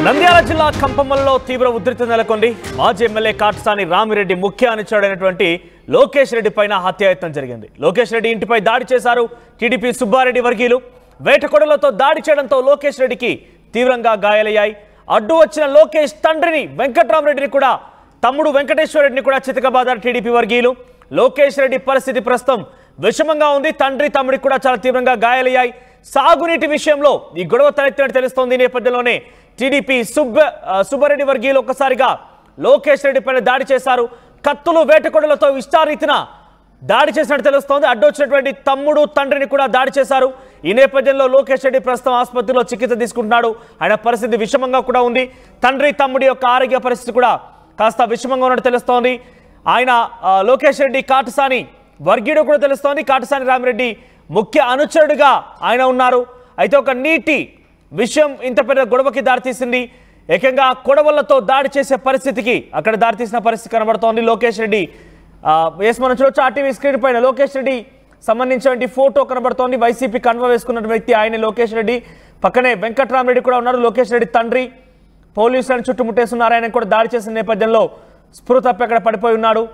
నంద్యాల జిల్లా కంపమల్లో తీవ్ర ఉద్రిక్తత నెలకొంది. మాజీ ఎమ్మెల్యే కాటసాని రామిరెడ్డి ముఖ్య అనుచరుడైనటువంటి లోకేష్ రెడ్డి పైన హత్యాయత్నం జరిగింది. లోకేష్ రెడ్డి ఇంటిపై దాడి చేశారు టీడీపీ సుబ్బారెడ్డి వర్గీయులు. వేటకొడలతో దాడి చేయడంతో లోకేష్ రెడ్డికి తీవ్రంగా గాయాలయ్యాయి. అడ్డు వచ్చిన లోకేష్ తండ్రిని వెంకట్రామరెడ్డిని కూడా తమ్ముడు వెంకటేశ్వర రెడ్డిని కూడా చితకబాదారు టీడీపీ వర్గీయులు. లోకేష్ రెడ్డి పరిస్థితి ప్రస్తుతం విషమంగా ఉంది. తండ్రి తమ్ముడికి కూడా చాలా తీవ్రంగా గాయాలయ్యాయి. సాగునీటి విషయంలో ఈ గొడవ తలెత్తినట్టు తెలుస్తోంది. ఈ నేపథ్యంలోనే టీడీపీ సుబ్బారెడ్డి వర్గీయులు ఒక్కసారిగా లోకేష్ రెడ్డి పైన దాడి చేశారు. కత్తులు వేటకొడలతో ఇష్టారీతిన దాడి చేసినట్టు తెలుస్తోంది. అడ్డొచ్చినటువంటి తమ్ముడు తండ్రిని కూడా దాడి చేశారు. ఈ నేపథ్యంలో లోకేష్ రెడ్డి ప్రస్తుతం ఆసుపత్రిలో చికిత్స తీసుకుంటున్నాడు. ఆయన పరిస్థితి విషమంగా కూడా ఉంది. తండ్రి తమ్ముడి యొక్క ఆరోగ్య పరిస్థితి కూడా కాస్త విషమంగా ఉన్నట్టు తెలుస్తోంది. ఆయన లోకేష్ రెడ్డి కాటసాని వర్గీయుడు కూడా తెలుస్తోంది. కాటసాని రామిరెడ్డి ముఖ్య అనుచరుడిగా ఆయన ఉన్నారు. అయితే ఒక నీటి విషయం ఇంత పెద్ద గొడవకి దారితీసింది. ఏకంగా కొడవళ్లతో దాడి చేసే పరిస్థితికి అక్కడ దారితీసిన పరిస్థితి కనబడుతోంది. లోకేష్ రెడ్డి మనం చూడొచ్చు ఆర్టీవీ స్క్రీన్ పైన లోకేష్ రెడ్డి సంబంధించిన ఫోటో కనబడుతోంది. వైసీపీ కన్వ వేసుకున్న వ్యక్తి ఆయన లోకేష్ రెడ్డి. పక్కనే వెంకట్రామరెడ్డి కూడా ఉన్నారు. లోకేష్ రెడ్డి తండ్రి పోలీసులను చుట్టుముట్టేస్తున్నారు. ఆయన కూడా దాడి చేసిన నేపథ్యంలో స్పృహ తప్పి అక్కడ పడిపోయి ఉన్నాడు.